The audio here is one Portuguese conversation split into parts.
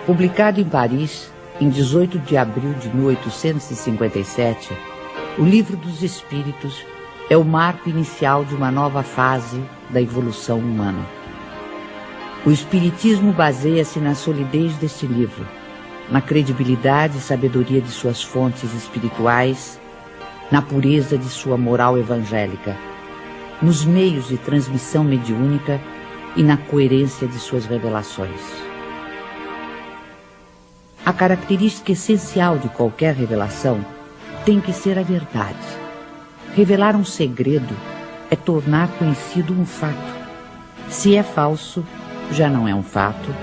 Publicado em Paris, em 18 de abril de 1857, o Livro dos Espíritos é o marco inicial de uma nova fase da evolução humana. O Espiritismo baseia-se na solidez deste livro, na credibilidade e sabedoria de suas fontes espirituais, na pureza de sua moral evangélica, nos meios de transmissão mediúnica e na coerência de suas revelações. A característica essencial de qualquer revelação tem que ser a verdade. Revelar um segredo é tornar conhecido um fato. Se é falso, já não é um fato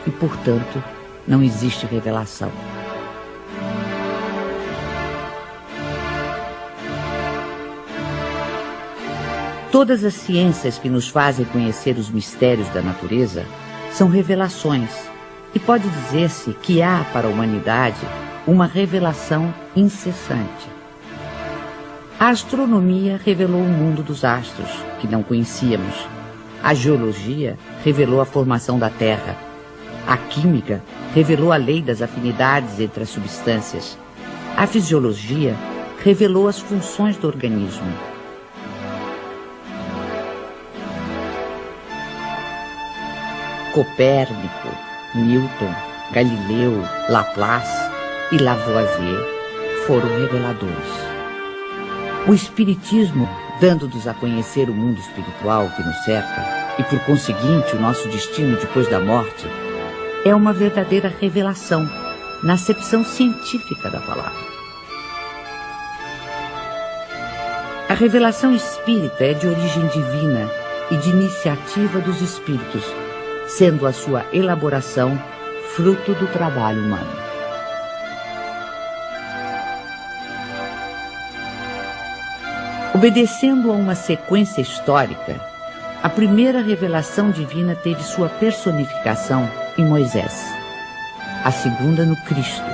e, portanto, não existe revelação. Todas as ciências que nos fazem conhecer os mistérios da natureza são revelações, e pode dizer-se que há para a humanidade uma revelação incessante. A astronomia revelou o mundo dos astros, que não conhecíamos. A geologia revelou a formação da Terra. A química revelou a lei das afinidades entre as substâncias. A fisiologia revelou as funções do organismo. Copérnico, Newton, Galileu, Laplace e Lavoisier foram reveladores. O Espiritismo, dando-nos a conhecer o mundo espiritual que nos cerca e, por conseguinte, o nosso destino depois da morte, é uma verdadeira revelação, na acepção científica da palavra. A revelação espírita é de origem divina e de iniciativa dos espíritos, sendo a sua elaboração fruto do trabalho humano. Obedecendo a uma sequência histórica, a primeira revelação divina teve sua personificação em Moisés, a segunda no Cristo.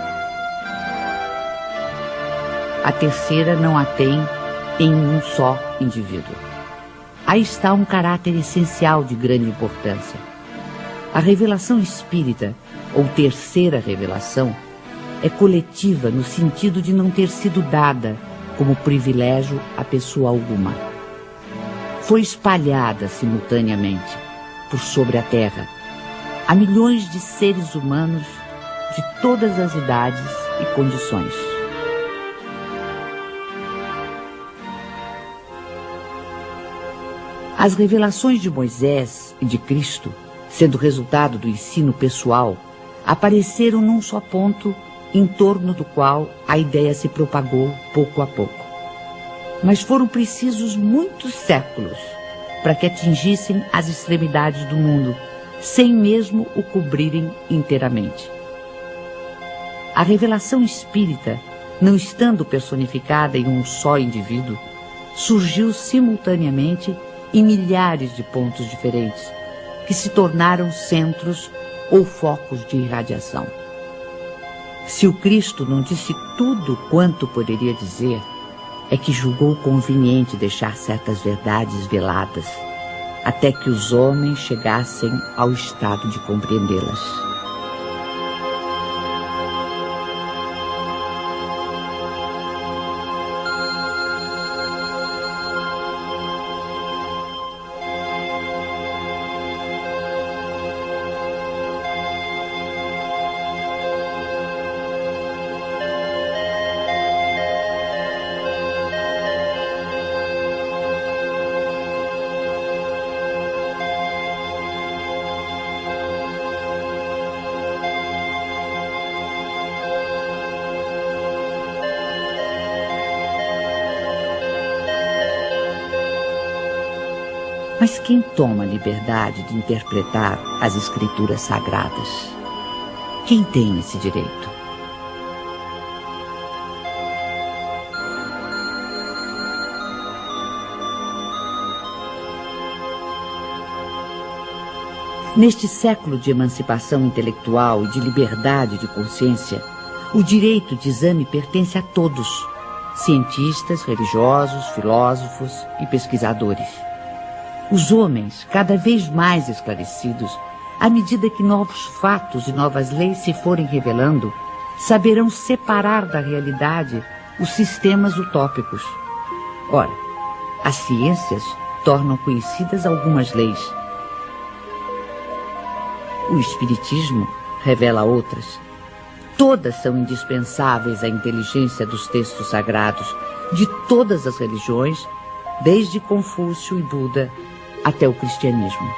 A terceira não a tem em um só indivíduo. Aí está um caráter essencial de grande importância. A revelação espírita, ou terceira revelação, é coletiva no sentido de não ter sido dada como privilégio a pessoa alguma. Foi espalhada simultaneamente por sobre a Terra a milhões de seres humanos de todas as idades e condições. As revelações de Moisés e de Cristo, sendo resultado do ensino pessoal, apareceram num só ponto em torno do qual a ideia se propagou pouco a pouco. Mas foram precisos muitos séculos para que atingissem as extremidades do mundo, sem mesmo o cobrirem inteiramente. A revelação espírita, não estando personificada em um só indivíduo, surgiu simultaneamente em milhares de pontos diferentes, que se tornaram centros ou focos de irradiação. Se o Cristo não disse tudo quanto poderia dizer, é que julgou conveniente deixar certas verdades veladas, até que os homens chegassem ao estado de compreendê-las. Mas quem toma a liberdade de interpretar as escrituras sagradas? Quem tem esse direito? Neste século de emancipação intelectual e de liberdade de consciência, o direito de exame pertence a todos, cientistas, religiosos, filósofos e pesquisadores. Os homens, cada vez mais esclarecidos, à medida que novos fatos e novas leis se forem revelando, saberão separar da realidade os sistemas utópicos. Ora, as ciências tornam conhecidas algumas leis. O Espiritismo revela outras. Todas são indispensáveis à inteligência dos textos sagrados de todas as religiões, desde Confúcio e Buda até o cristianismo.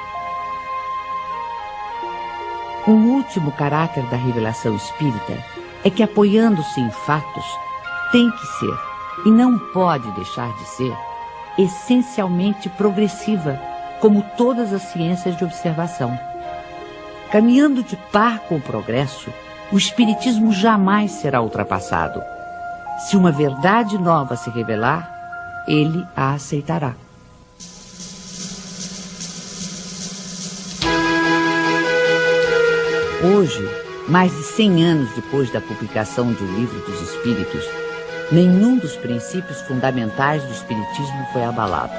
Um último caráter da revelação espírita é que, apoiando-se em fatos, tem que ser, e não pode deixar de ser, essencialmente progressiva, como todas as ciências de observação. Caminhando de par com o progresso, o Espiritismo jamais será ultrapassado. Se uma verdade nova se revelar, ele a aceitará. Hoje, mais de 100 anos depois da publicação de O Livro dos Espíritos, nenhum dos princípios fundamentais do Espiritismo foi abalado.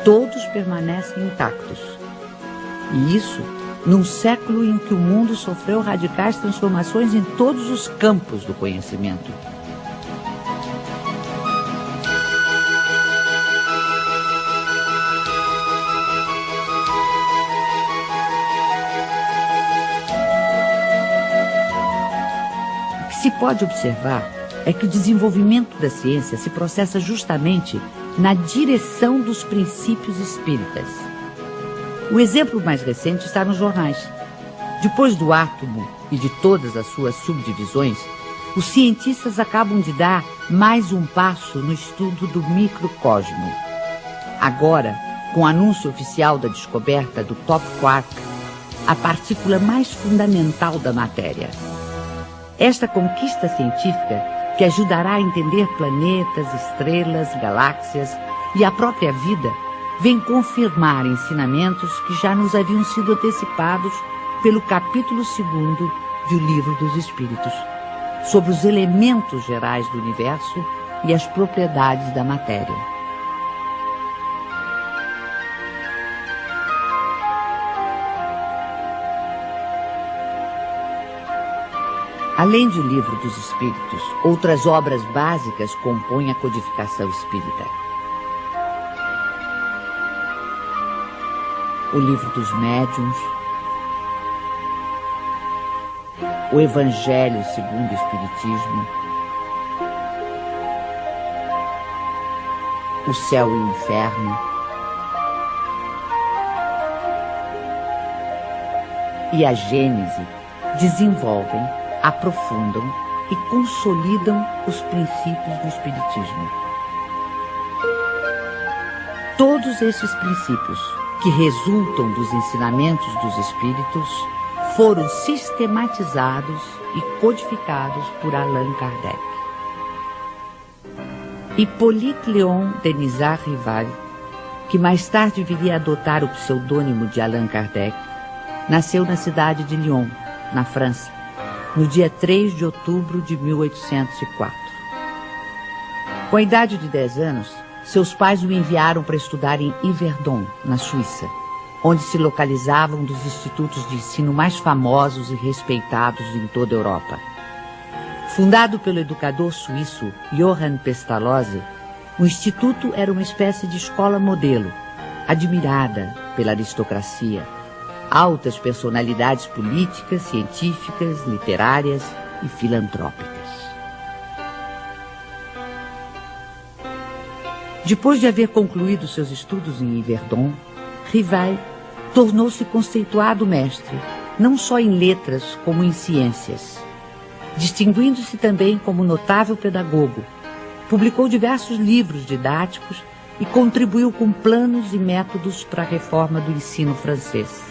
Todos permanecem intactos. E isso num século em que o mundo sofreu radicais transformações em todos os campos do conhecimento. O que se pode observar é que o desenvolvimento da ciência se processa justamente na direção dos princípios espíritas. O exemplo mais recente está nos jornais. Depois do átomo e de todas as suas subdivisões, os cientistas acabam de dar mais um passo no estudo do microcosmo. Agora, com o anúncio oficial da descoberta do top quark, a partícula mais fundamental da matéria. Esta conquista científica, que ajudará a entender planetas, estrelas, galáxias e a própria vida, vem confirmar ensinamentos que já nos haviam sido antecipados pelo capítulo 2º do Livro dos Espíritos, sobre os elementos gerais do universo e as propriedades da matéria. Além de O Livro dos Espíritos, outras obras básicas compõem a codificação espírita. O Livro dos Médiuns, o Evangelho segundo o Espiritismo, o Céu e o Inferno e a Gênese desenvolvem, aprofundam e consolidam os princípios do Espiritismo. Todos esses princípios, que resultam dos ensinamentos dos Espíritos, foram sistematizados e codificados por Allan Kardec. Hippolyte Léon Denisard Rival, que mais tarde viria a adotar o pseudônimo de Allan Kardec, nasceu na cidade de Lyon, na França, no dia 3 de outubro de 1804. Com a idade de 10 anos, seus pais o enviaram para estudar em Yverdon, na Suíça, onde se localizavam um dos institutos de ensino mais famosos e respeitados em toda a Europa. Fundado pelo educador suíço Johann Pestalozzi, o instituto era uma espécie de escola modelo, admirada pela aristocracia, altas personalidades políticas, científicas, literárias e filantrópicas. Depois de haver concluído seus estudos em Yverdon, Rival tornou-se conceituado mestre, não só em letras, como em ciências. Distinguindo-se também como notável pedagogo, publicou diversos livros didáticos e contribuiu com planos e métodos para a reforma do ensino francês.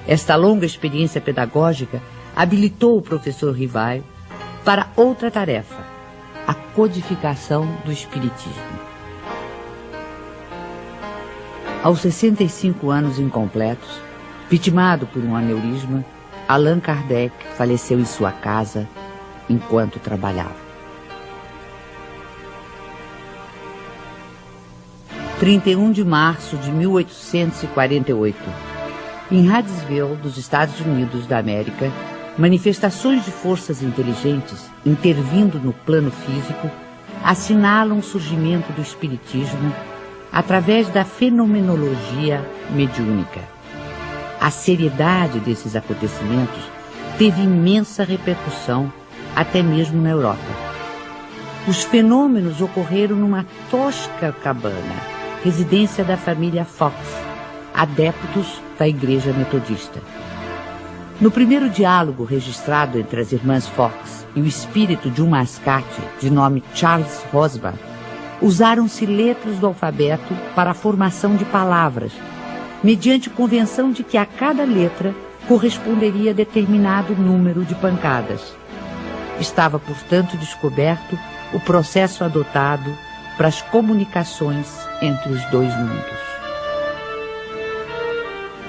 Esta longa experiência pedagógica habilitou o professor Rival para outra tarefa, a codificação do Espiritismo. Aos 65 anos incompletos, vitimado por um aneurisma, Allan Kardec faleceu em sua casa enquanto trabalhava. 31 de março de 1848. Em Hydesville, dos Estados Unidos da América, manifestações de forças inteligentes intervindo no plano físico assinalam o surgimento do espiritismo através da fenomenologia mediúnica. A seriedade desses acontecimentos teve imensa repercussão até mesmo na Europa. Os fenômenos ocorreram numa tosca cabana, residência da família Fox, adeptos da Igreja Metodista. No primeiro diálogo registrado entre as irmãs Fox e o espírito de um mascate de nome Charles Rosbach, usaram-se letras do alfabeto para a formação de palavras, mediante convenção de que a cada letra corresponderia a determinado número de pancadas. Estava, portanto, descoberto o processo adotado para as comunicações entre os dois mundos.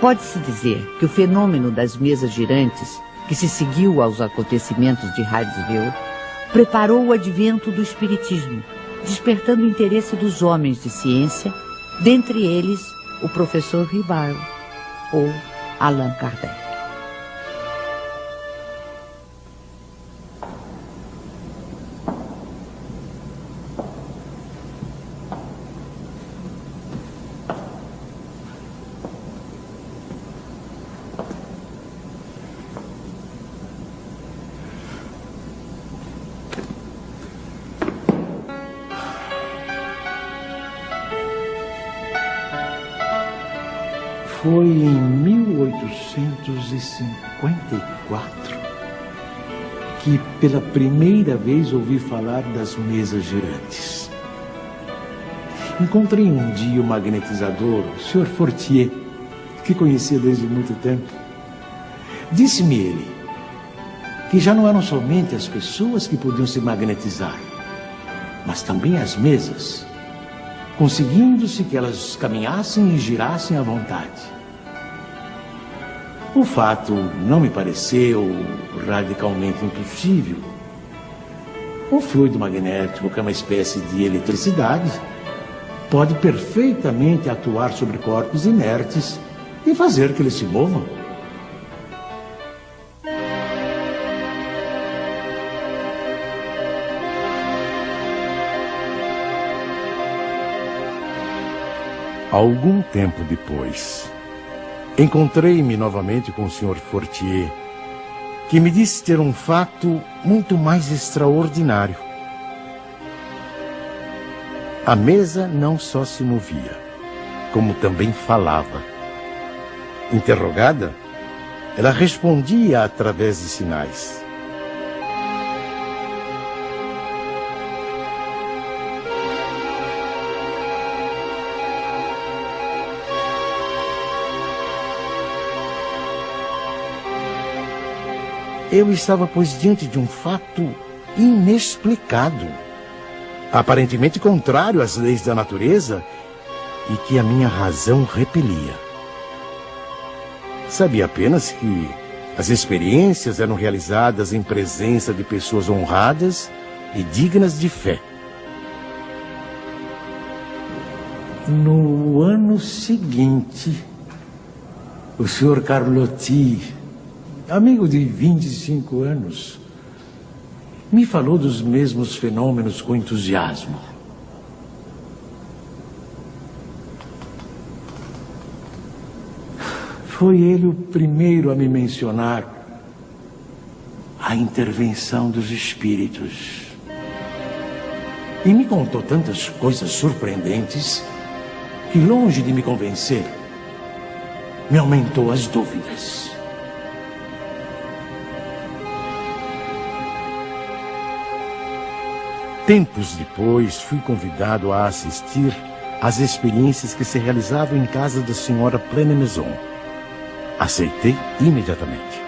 Pode-se dizer que o fenômeno das mesas girantes, que se seguiu aos acontecimentos de Hydesville, preparou o advento do espiritismo, despertando o interesse dos homens de ciência, dentre eles o professor Ribard ou Allan Kardec. Foi em 1854 que pela primeira vez ouvi falar das mesas girantes. Encontrei um dia o magnetizador, o Sr. Fortier, que conhecia desde muito tempo. Disse-me ele que já não eram somente as pessoas que podiam se magnetizar, mas também as mesas, conseguindo-se que elas caminhassem e girassem à vontade. O fato não me pareceu radicalmente impossível. O fluido magnético, que é uma espécie de eletricidade, pode perfeitamente atuar sobre corpos inertes e fazer que eles se movam. Algum tempo depois, encontrei-me novamente com o Sr. Fortier, que me disse ter um fato muito mais extraordinário. A mesa não só se movia, como também falava. Interrogada, ela respondia através de sinais. Eu estava, pois, diante de um fato inexplicado, aparentemente contrário às leis da natureza e que a minha razão repelia. Sabia apenas que as experiências eram realizadas em presença de pessoas honradas e dignas de fé. No ano seguinte, o Sr. Carlotti, amigo de 25 anos, me falou dos mesmos fenômenos com entusiasmo. Foi ele o primeiro a me mencionar a intervenção dos espíritos. E me contou tantas coisas surpreendentes que, longe de me convencer, me aumentou as dúvidas. Tempos depois, fui convidado a assistir às experiências que se realizavam em casa da senhora Pleine-Maison. Aceitei imediatamente.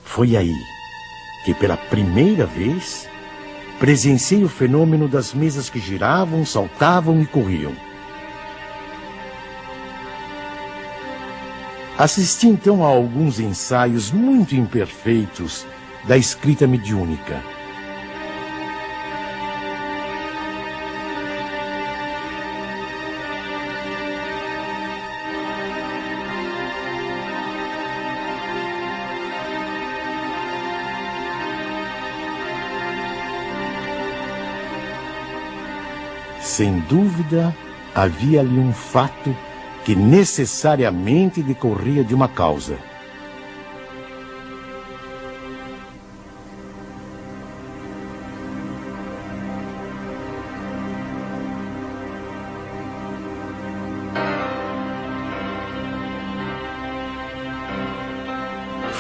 Foi aí que, pela primeira vez, presenciei o fenômeno das mesas que giravam, saltavam e corriam. Assisti então a alguns ensaios muito imperfeitos da escrita mediúnica. sem dúvida, havia ali um fato que necessariamente decorria de uma causa.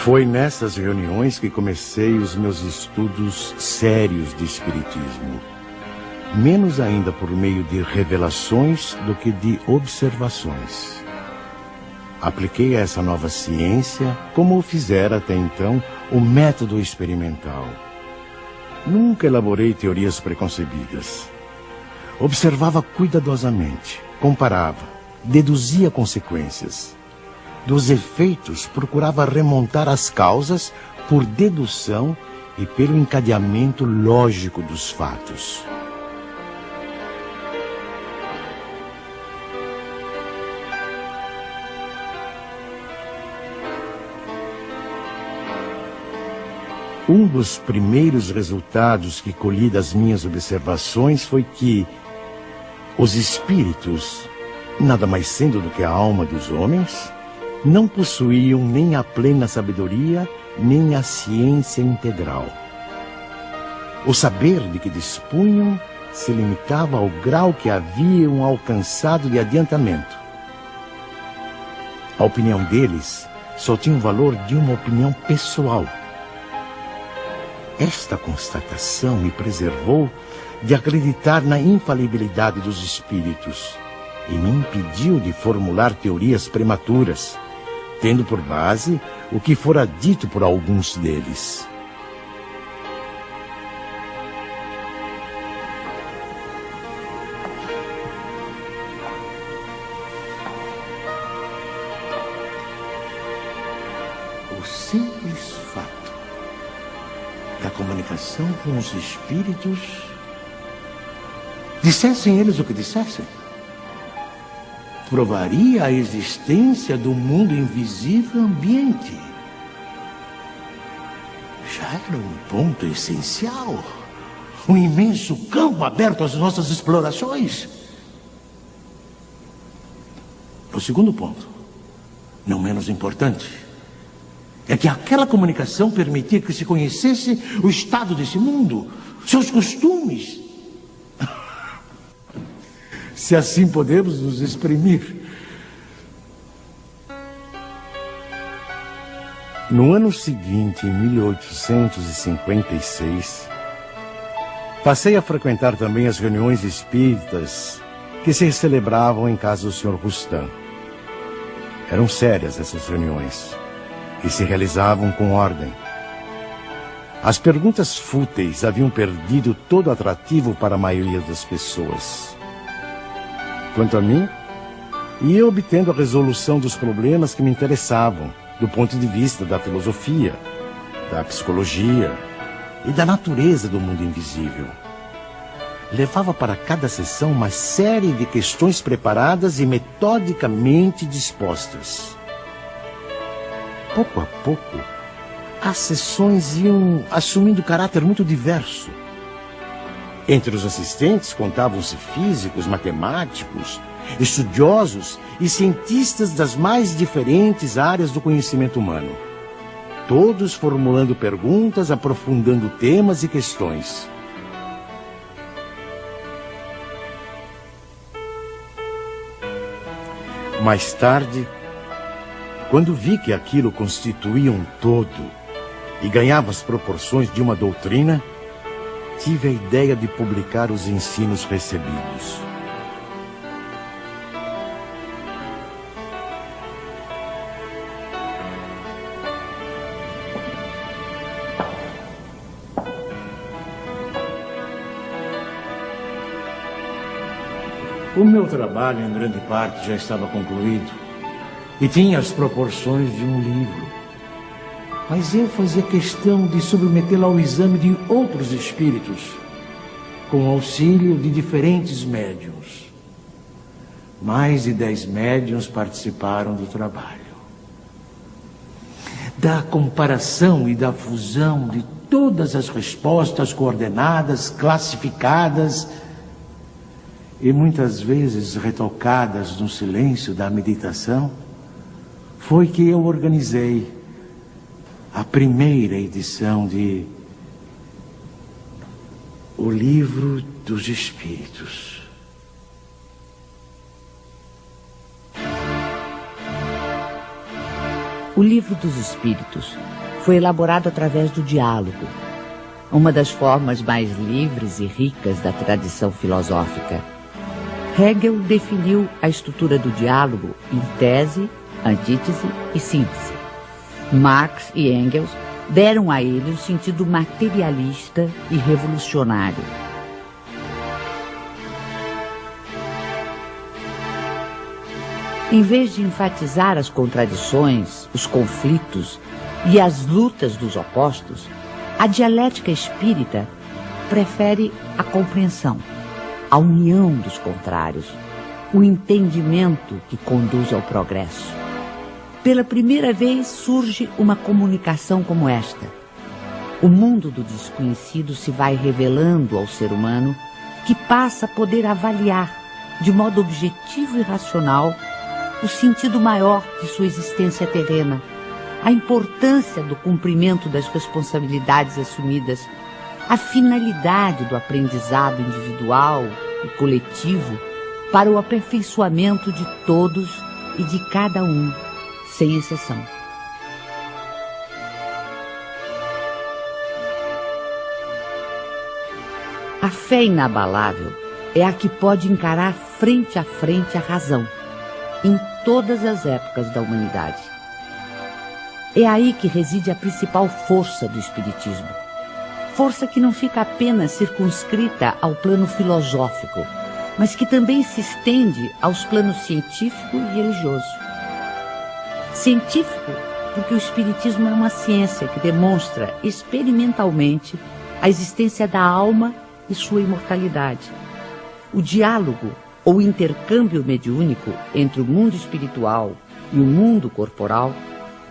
Foi nessas reuniões que comecei os meus estudos sérios de espiritismo. Menos ainda por meio de revelações do que de observações. Apliquei a essa nova ciência, como o fizera até então, o método experimental. Nunca elaborei teorias preconcebidas. Observava cuidadosamente, comparava, deduzia consequências. Dos efeitos, procurava remontar as causas por dedução e pelo encadeamento lógico dos fatos. Um dos primeiros resultados que colhi das minhas observações foi que os espíritos, nada mais sendo do que a alma dos homens, não possuíam nem a plena sabedoria, nem a ciência integral. O saber de que dispunham se limitava ao grau que haviam alcançado de adiantamento. A opinião deles só tinha o valor de uma opinião pessoal. Esta constatação me preservou de acreditar na infalibilidade dos espíritos e me impediu de formular teorias prematuras, tendo por base o que fora dito por alguns deles. O simples fato da comunicação com os espíritos, dissessem eles o que dissessem, provaria a existência do mundo invisível ambiente. Já era um ponto essencial, um imenso campo aberto às nossas explorações. O segundo ponto, não menos importante, é que aquela comunicação permitia que se conhecesse o estado desse mundo, seus costumes. Se assim podemos nos exprimir. No ano seguinte, em 1856, passei a frequentar também as reuniões espíritas que se celebravam em casa do Sr. Rustam. Eram sérias essas reuniões e se realizavam com ordem. As perguntas fúteis haviam perdido todo atrativo para a maioria das pessoas. Quanto a mim, ia obtendo a resolução dos problemas que me interessavam, do ponto de vista da filosofia, da psicologia e da natureza do mundo invisível. Levava para cada sessão uma série de questões preparadas e metodicamente dispostas. Pouco a pouco, as sessões iam assumindo caráter muito diverso. Entre os assistentes contavam-se físicos, matemáticos, estudiosos e cientistas das mais diferentes áreas do conhecimento humano. Todos formulando perguntas, aprofundando temas e questões. Mais tarde, quando vi que aquilo constituía um todo e ganhava as proporções de uma doutrina, tive a ideia de publicar os ensinos recebidos. O meu trabalho, em grande parte, já estava concluído e tinha as proporções de um livro. Mas eu fazia questão de submetê-lo ao exame de outros espíritos, com auxílio de diferentes médiuns. Mais de 10 médiuns participaram do trabalho. Da comparação e da fusão de todas as respostas coordenadas, classificadas, e muitas vezes retocadas no silêncio da meditação, foi que eu organizei a primeira edição de O Livro dos Espíritos. O Livro dos Espíritos foi elaborado através do diálogo, uma das formas mais livres e ricas da tradição filosófica. Hegel definiu a estrutura do diálogo em tese, antítese e síntese. Marx e Engels deram a ele um sentido materialista e revolucionário. Em vez de enfatizar as contradições, os conflitos e as lutas dos opostos, a dialética espírita prefere a compreensão, a união dos contrários, o entendimento que conduz ao progresso. Pela primeira vez surge uma comunicação como esta. O mundo do desconhecido se vai revelando ao ser humano, que passa a poder avaliar, de modo objetivo e racional, o sentido maior de sua existência terrena, a importância do cumprimento das responsabilidades assumidas, a finalidade do aprendizado individual e coletivo para o aperfeiçoamento de todos e de cada um, sem exceção. A fé inabalável é a que pode encarar frente a frente a razão, em todas as épocas da humanidade. É aí que reside a principal força do Espiritismo. Força que não fica apenas circunscrita ao plano filosófico, mas que também se estende aos planos científico e religioso. Científico, porque o Espiritismo é uma ciência que demonstra experimentalmente a existência da alma e sua imortalidade. O diálogo ou intercâmbio mediúnico entre o mundo espiritual e o mundo corporal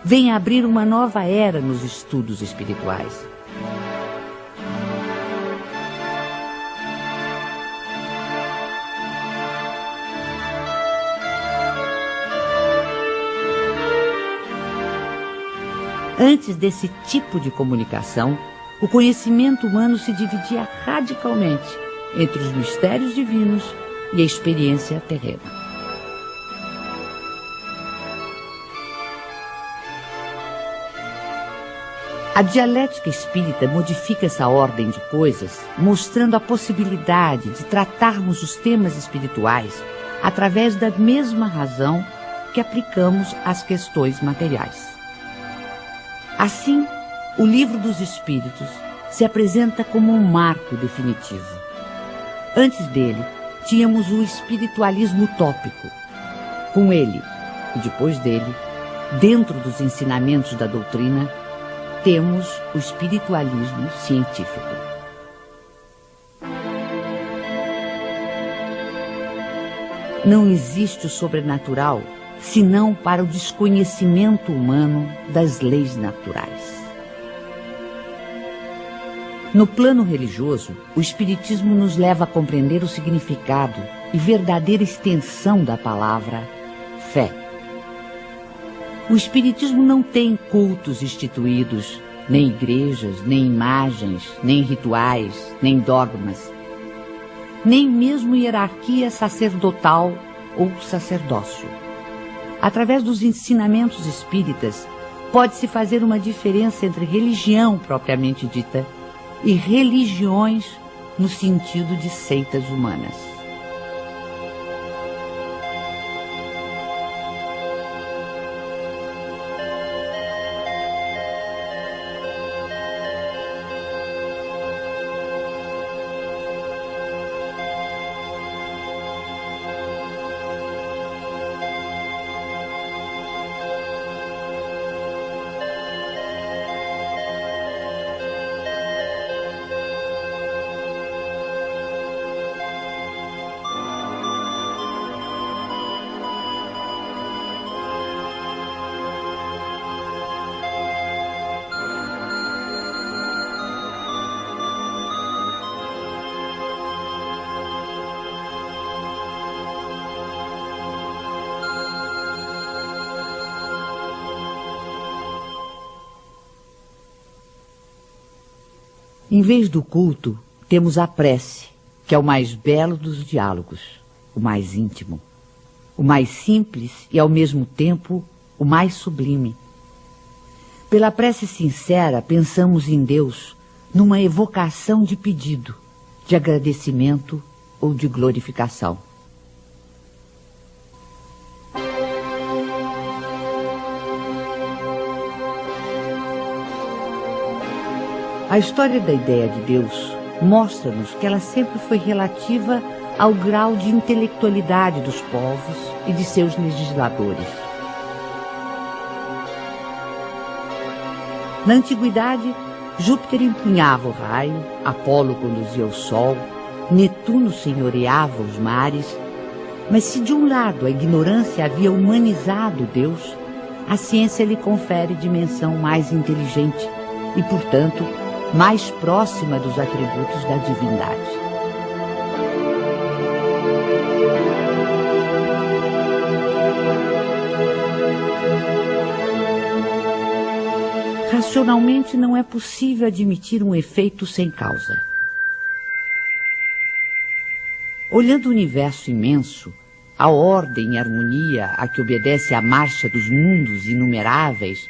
vem abrir uma nova era nos estudos espirituais. Antes desse tipo de comunicação, o conhecimento humano se dividia radicalmente entre os mistérios divinos e a experiência terrena. A dialética espírita modifica essa ordem de coisas, mostrando a possibilidade de tratarmos os temas espirituais através da mesma razão que aplicamos às questões materiais. Assim, o Livro dos Espíritos se apresenta como um marco definitivo. Antes dele, tínhamos o espiritualismo utópico. Com ele, e depois dele, dentro dos ensinamentos da doutrina, temos o espiritualismo científico. Não existe o sobrenatural senão para o desconhecimento humano das leis naturais. No plano religioso, o Espiritismo nos leva a compreender o significado e verdadeira extensão da palavra fé. O Espiritismo não tem cultos instituídos, nem igrejas, nem imagens, nem rituais, nem dogmas, nem mesmo hierarquia sacerdotal ou sacerdócio. Através dos ensinamentos espíritas, pode-se fazer uma diferença entre religião propriamente dita e religiões no sentido de seitas humanas. Em vez do culto, temos a prece, que é o mais belo dos diálogos, o mais íntimo, o mais simples e, ao mesmo tempo, o mais sublime. Pela prece sincera, pensamos em Deus numa evocação de pedido, de agradecimento ou de glorificação. A história da ideia de Deus mostra-nos que ela sempre foi relativa ao grau de intelectualidade dos povos e de seus legisladores. Na antiguidade, Júpiter empunhava o raio, Apolo conduzia o sol, Netuno senhoreava os mares, mas se de um lado a ignorância havia humanizado Deus, a ciência lhe confere dimensão mais inteligente e, portanto, mais próxima dos atributos da divindade. Racionalmente não é possível admitir um efeito sem causa. Olhando o universo imenso, a ordem e harmonia a que obedece a marcha dos mundos inumeráveis,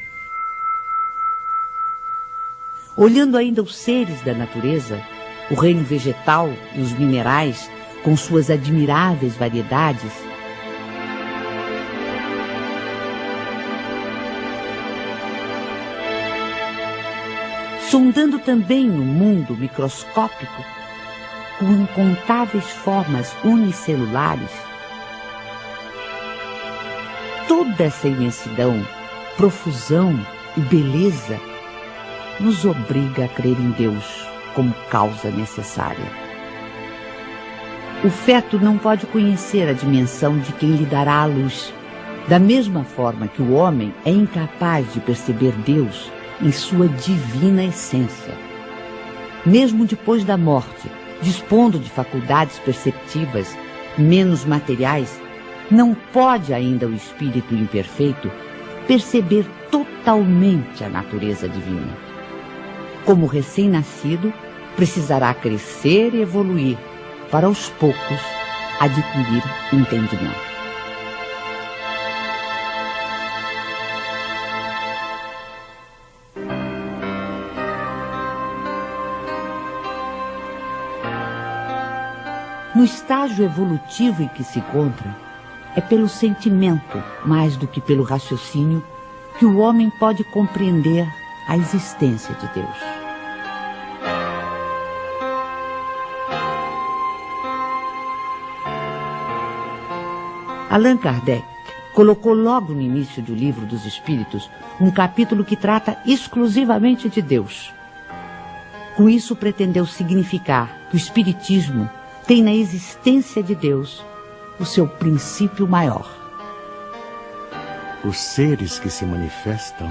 olhando ainda os seres da natureza, o reino vegetal e os minerais, com suas admiráveis variedades, sondando também o mundo microscópico, com incontáveis formas unicelulares, toda essa imensidão, profusão e beleza nos obriga a crer em Deus como causa necessária. O feto não pode conhecer a dimensão de quem lhe dará a luz, da mesma forma que o homem é incapaz de perceber Deus em sua divina essência. Mesmo depois da morte, dispondo de faculdades perceptivas menos materiais, não pode ainda o espírito imperfeito perceber totalmente a natureza divina. Como recém-nascido, precisará crescer e evoluir para, aos poucos, adquirir entendimento. No estágio evolutivo em que se encontra, é pelo sentimento, mais do que pelo raciocínio, que o homem pode compreender a existência de Deus. Allan Kardec colocou logo no início do Livro dos Espíritos um capítulo que trata exclusivamente de Deus. Com isso pretendeu significar que o Espiritismo tem na existência de Deus o seu princípio maior. Os seres que se manifestam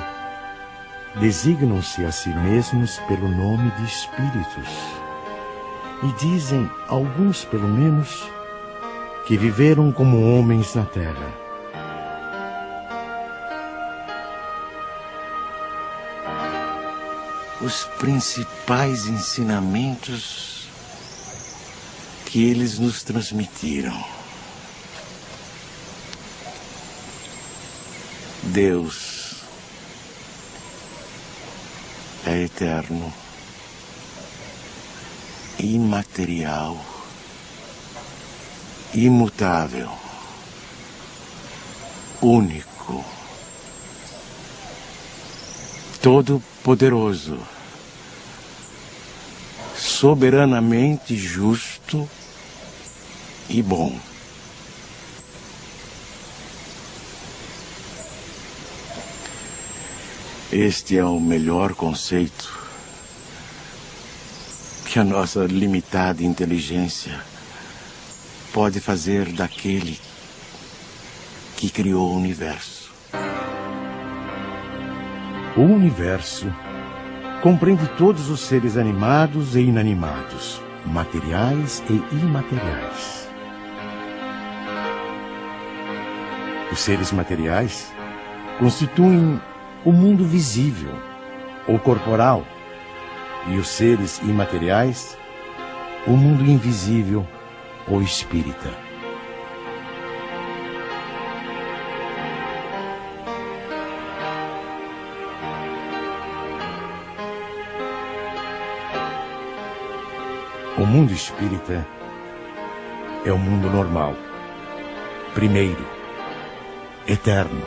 designam-se a si mesmos pelo nome de espíritos e dizem, alguns pelo menos, que viveram como homens na terra. Os principais ensinamentos que eles nos transmitiram. Deus é eterno, imaterial, imutável, único, todo-poderoso, soberanamente justo e bom. Este é o melhor conceito que a nossa limitada inteligência pode fazer daquele que criou o universo. O universo compreende todos os seres animados e inanimados, materiais e imateriais. Os seres materiais constituem o mundo visível ou corporal, e os seres imateriais, o mundo invisível ou espírita. O mundo espírita é o mundo normal, primeiro, eterno.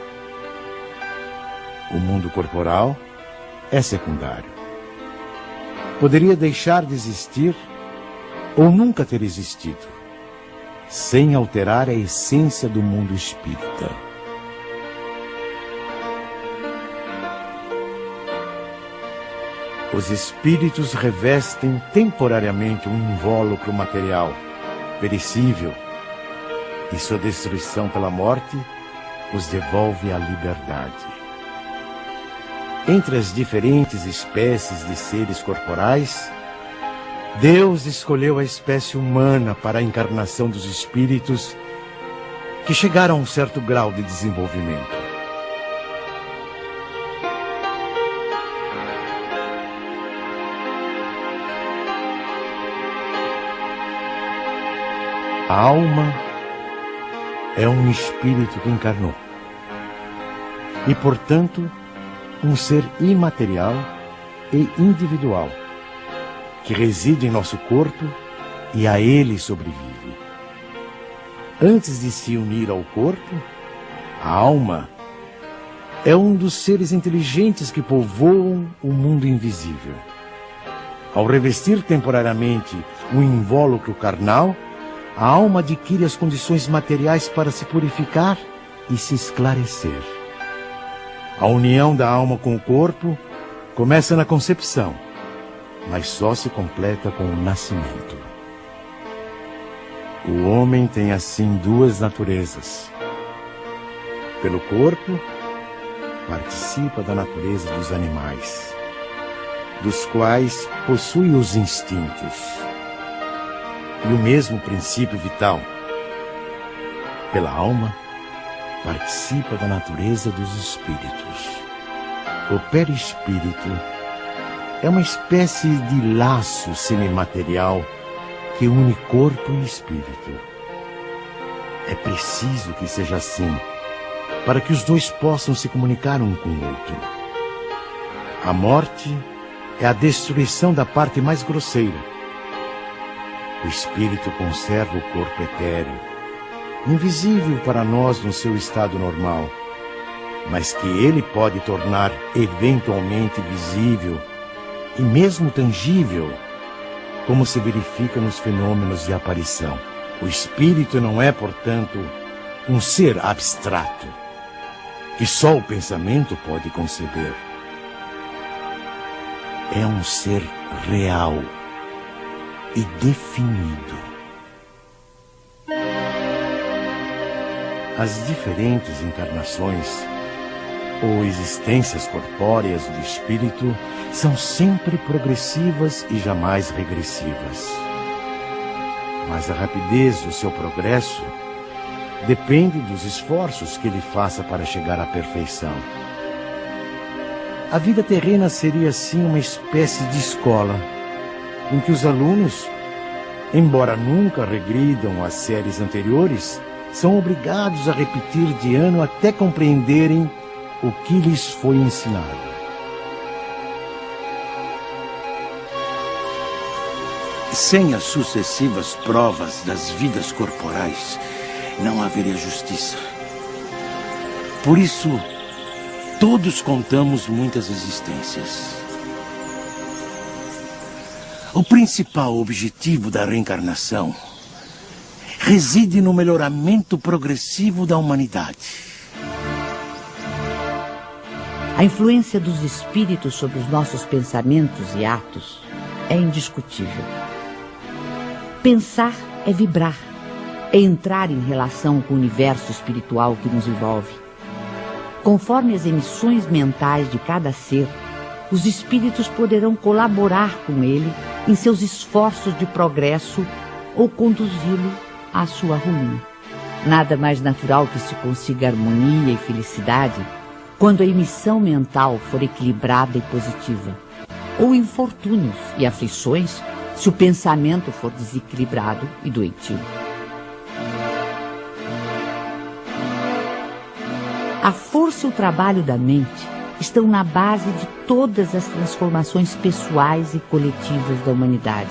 O mundo corporal é secundário. Poderia deixar de existir ou nunca ter existido, sem alterar a essência do mundo espírita. Os espíritos revestem temporariamente um invólucro material, perecível, e sua destruição pela morte os devolve à liberdade. Entre as diferentes espécies de seres corporais, Deus escolheu a espécie humana para a encarnação dos espíritos que chegaram a um certo grau de desenvolvimento. A alma é um espírito que encarnou e, portanto, um ser imaterial e individual que reside em nosso corpo e a ele sobrevive. Antes de se unir ao corpo, a alma é um dos seres inteligentes que povoam o mundo invisível. Ao revestir temporariamente um invólucro carnal, a alma adquire as condições materiais para se purificar e se esclarecer. A união da alma com o corpo começa na concepção, mas só se completa com o nascimento. O homem tem assim duas naturezas. Pelo corpo, participa da natureza dos animais, dos quais possui os instintos e o mesmo princípio vital. Pela alma, participa da natureza dos espíritos. O perispírito é uma espécie de laço semimaterial que une corpo e espírito. É preciso que seja assim, para que os dois possam se comunicar um com o outro. A morte é a destruição da parte mais grosseira. O espírito conserva o corpo etéreo, invisível para nós no seu estado normal, mas que ele pode tornar eventualmente visível e mesmo tangível, como se verifica nos fenômenos de aparição. O espírito não é, portanto, um ser abstrato, que só o pensamento pode conceber. É um ser real e definido. As diferentes encarnações ou existências corpóreas do espírito são sempre progressivas e jamais regressivas. Mas a rapidez do seu progresso depende dos esforços que ele faça para chegar à perfeição. A vida terrena seria assim uma espécie de escola, em que os alunos, embora nunca regridam às séries anteriores, são obrigados a repetir de ano até compreenderem o que lhes foi ensinado. Sem as sucessivas provas das vidas corporais, não haveria justiça. Por isso, todos contamos muitas existências. O principal objetivo da reencarnação reside no melhoramento progressivo da humanidade. A influência dos espíritos sobre os nossos pensamentos e atos é indiscutível. Pensar é vibrar, é entrar em relação com o universo espiritual que nos envolve. Conforme as emissões mentais de cada ser, os espíritos poderão colaborar com ele em seus esforços de progresso ou conduzi-lo à sua ruína. Nada mais natural que se consiga harmonia e felicidade quando a emissão mental for equilibrada e positiva. ou infortúnios e aflições se o pensamento for desequilibrado e doentio. A força e o trabalho da mente estão na base de todas as transformações pessoais e coletivas da humanidade.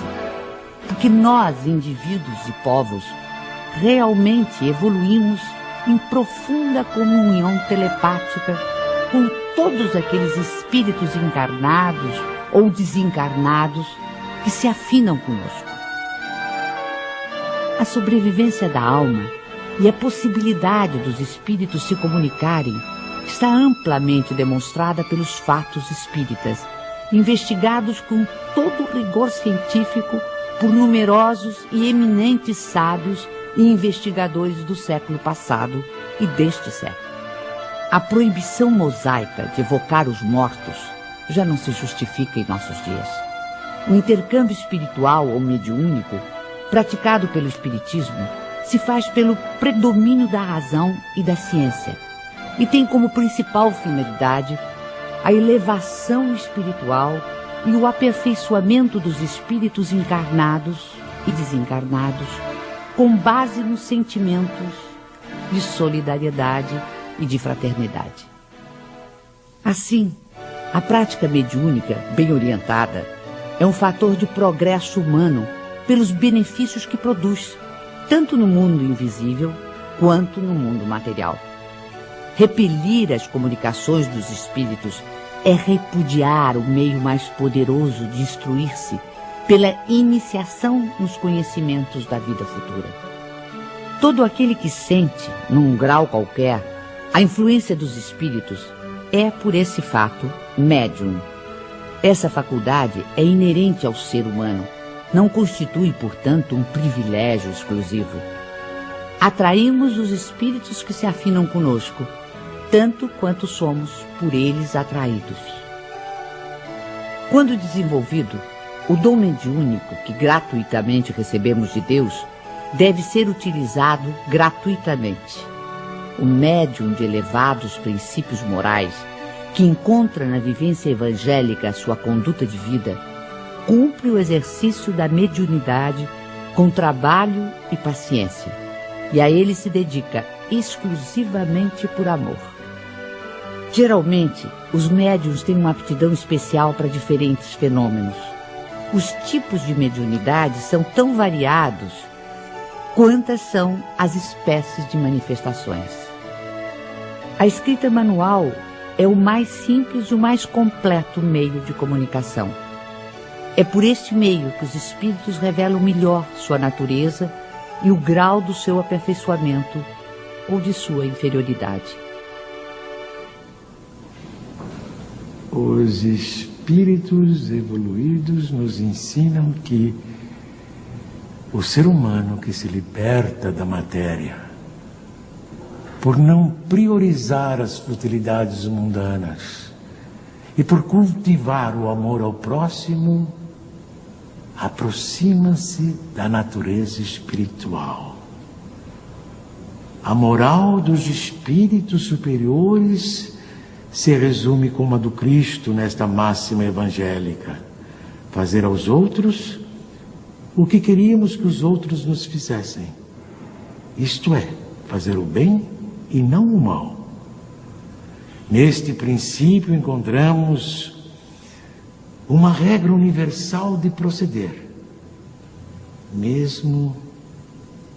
Porque nós, indivíduos e povos, realmente evoluímos em profunda comunhão telepática com todos aqueles espíritos encarnados ou desencarnados que se afinam conosco. A sobrevivência da alma e a possibilidade dos espíritos se comunicarem está amplamente demonstrada pelos fatos espíritas, investigados com todo o rigor científico por numerosos e eminentes sábios e investigadores do século passado e deste século. A proibição mosaica de evocar os mortos já não se justifica em nossos dias. O intercâmbio espiritual ou mediúnico, praticado pelo espiritismo, se faz pelo predomínio da razão e da ciência e tem como principal finalidade a elevação espiritual e o aperfeiçoamento dos espíritos encarnados e desencarnados com base nos sentimentos de solidariedade e de fraternidade. Assim, a prática mediúnica, bem orientada, é um fator de progresso humano pelos benefícios que produz, tanto no mundo invisível quanto no mundo material. Repelir as comunicações dos espíritos é repudiar o meio mais poderoso de instruir-se pela iniciação nos conhecimentos da vida futura. Todo aquele que sente, num grau qualquer, a influência dos espíritos é, por esse fato, médium. Essa faculdade é inerente ao ser humano, não constitui, portanto, um privilégio exclusivo. Atraímos os espíritos que se afinam conosco, tanto quanto somos por eles atraídos. Quando desenvolvido, o dom mediúnico que gratuitamente recebemos de Deus deve ser utilizado gratuitamente. O médium de elevados princípios morais, que encontra na vivência evangélica a sua conduta de vida, cumpre o exercício da mediunidade com trabalho e paciência, e a ele se dedica exclusivamente por amor. Geralmente, os médiuns têm uma aptidão especial para diferentes fenômenos. Os tipos de mediunidade são tão variados quantas são as espécies de manifestações. A escrita manual é o mais simples e o mais completo meio de comunicação. É por este meio que os espíritos revelam melhor sua natureza e o grau do seu aperfeiçoamento ou de sua inferioridade. Os espíritos evoluídos nos ensinam que o ser humano que se liberta da matéria, por não priorizar as futilidades mundanas e por cultivar o amor ao próximo, aproxima-se da natureza espiritual. A moral dos espíritos superiores se resume como a do Cristo nesta máxima evangélica: fazer aos outros o que queríamos que os outros nos fizessem. Isto é, fazer o bem e não o mal. Neste princípio encontramos uma regra universal de proceder, mesmo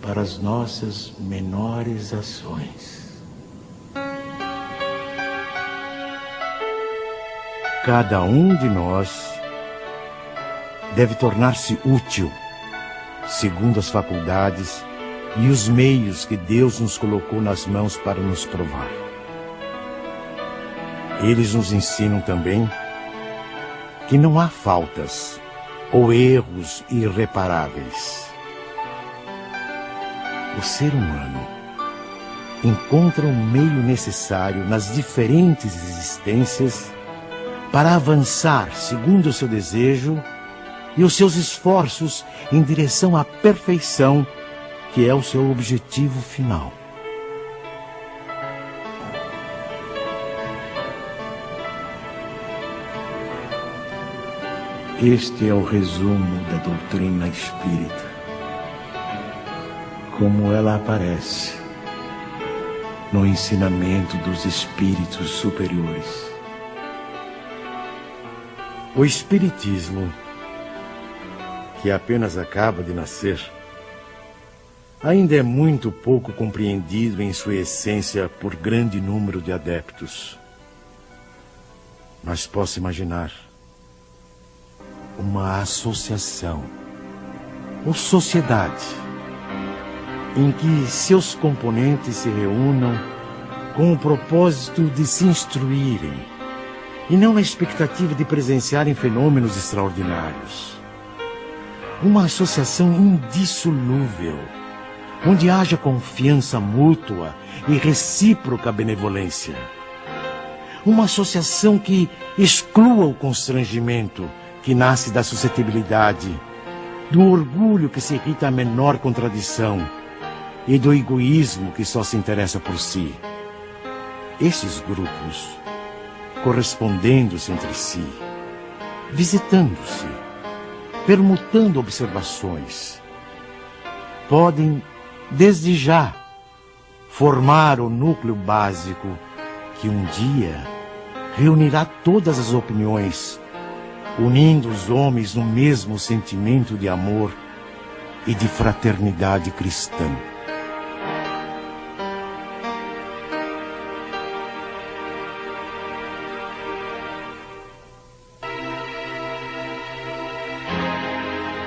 para as nossas menores ações. Cada um de nós deve tornar-se útil, segundo as faculdades e os meios que Deus nos colocou nas mãos para nos provar. Eles nos ensinam também que não há faltas ou erros irreparáveis. O ser humano encontra o meio necessário nas diferentes existências para avançar segundo o seu desejo e os seus esforços em direção à perfeição, que é o seu objetivo final. Este é o resumo da doutrina espírita, como ela aparece no ensinamento dos espíritos superiores. O espiritismo, que apenas acaba de nascer, ainda é muito pouco compreendido em sua essência por grande número de adeptos. Mas posso imaginar uma associação ou sociedade em que seus componentes se reúnam com o propósito de se instruírem e não na expectativa de presenciarem fenômenos extraordinários. Uma associação indissolúvel, onde haja confiança mútua e recíproca benevolência. Uma associação que exclua o constrangimento que nasce da suscetibilidade, do orgulho que se irrita à menor contradição e do egoísmo que só se interessa por si. Esses grupos, correspondendo-se entre si, visitando-se, permutando observações, podem, desde já, formar o núcleo básico que um dia reunirá todas as opiniões, unindo os homens no mesmo sentimento de amor e de fraternidade cristã.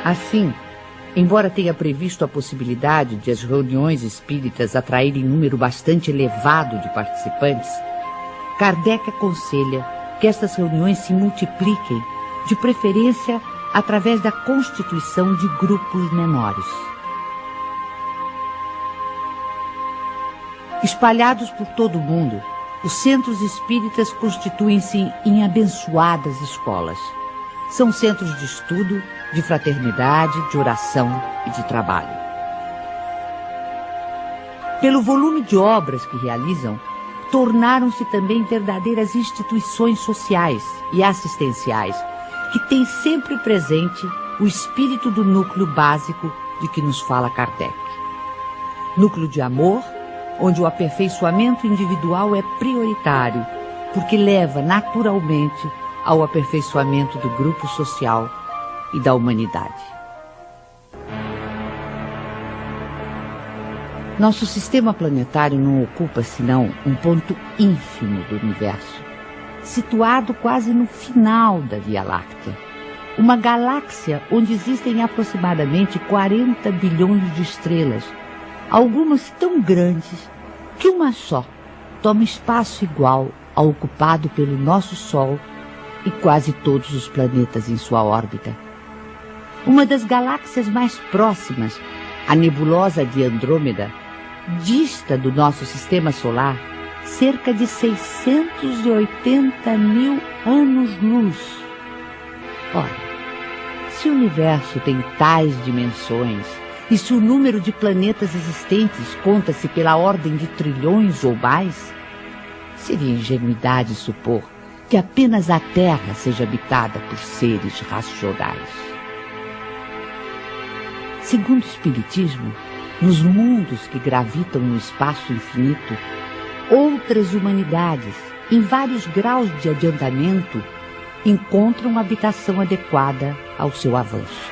Assim, embora tenha previsto a possibilidade de as reuniões espíritas atraírem número bastante elevado de participantes, Kardec aconselha que estas reuniões se multipliquem, de preferência através da constituição de grupos menores. Espalhados por todo o mundo, os centros espíritas constituem-se em abençoadas escolas. São centros de estudo, de fraternidade, de oração e de trabalho. Pelo volume de obras que realizam, tornaram-se também verdadeiras instituições sociais e assistenciais, que têm sempre presente o espírito do núcleo básico de que nos fala Kardec. Núcleo de amor, onde o aperfeiçoamento individual é prioritário, porque leva naturalmente ao aperfeiçoamento do grupo social e da humanidade. Nosso sistema planetário não ocupa senão um ponto ínfimo do universo, situado quase no final da Via Láctea, uma galáxia onde existem aproximadamente 40 bilhões de estrelas, algumas tão grandes que uma só toma espaço igual ao ocupado pelo nosso Sol e quase todos os planetas em sua órbita. Uma das galáxias mais próximas, a nebulosa de Andrômeda, dista do nosso sistema solar cerca de 680 mil anos-luz. Ora, se o universo tem tais dimensões e se o número de planetas existentes conta-se pela ordem de trilhões ou mais, seria ingenuidade supor que apenas a Terra seja habitada por seres racionais. Segundo o Espiritismo, nos mundos que gravitam no espaço infinito, outras humanidades, em vários graus de adiantamento, encontram habitação adequada ao seu avanço.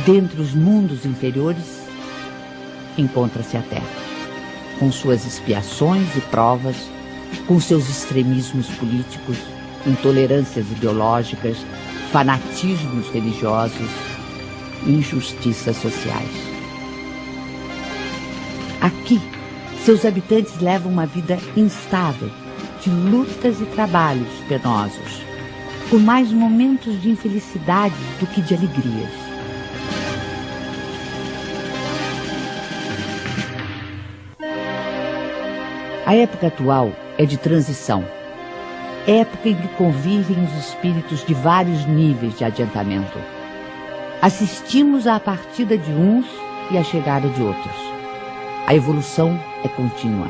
Dentre os mundos inferiores, encontra-se a Terra, com suas expiações e provas, com seus extremismos políticos, intolerâncias ideológicas, fanatismos religiosos, injustiças sociais. Aqui, seus habitantes levam uma vida instável, de lutas e trabalhos penosos, com mais momentos de infelicidade do que de alegrias. A época atual é de transição, época em que convivem os espíritos de vários níveis de adiantamento. Assistimos à partida de uns e a chegada de outros. A evolução é contínua.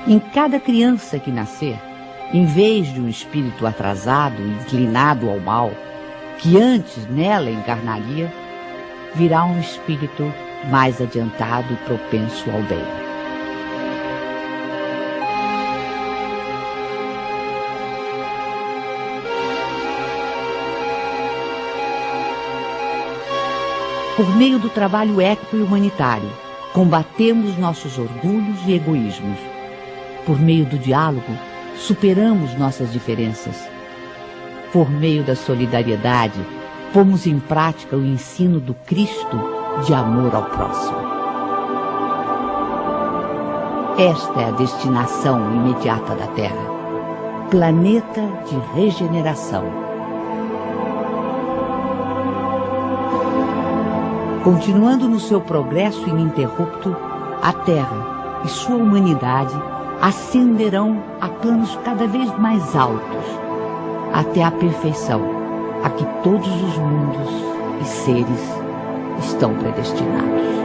Em cada criança que nascer, em vez de um espírito atrasado e inclinado ao mal, que antes nela encarnaria, virá um espírito mais adiantado e propenso ao bem. Por meio do trabalho ético e humanitário, combatemos nossos orgulhos e egoísmos. Por meio do diálogo, superamos nossas diferenças. Por meio da solidariedade, pomos em prática o ensino do Cristo de amor ao próximo. Esta é a destinação imediata da Terra, planeta de regeneração. Continuando no seu progresso ininterrupto, a Terra e sua humanidade ascenderão a planos cada vez mais altos, até a perfeição a que todos os mundos e seres estão predestinados.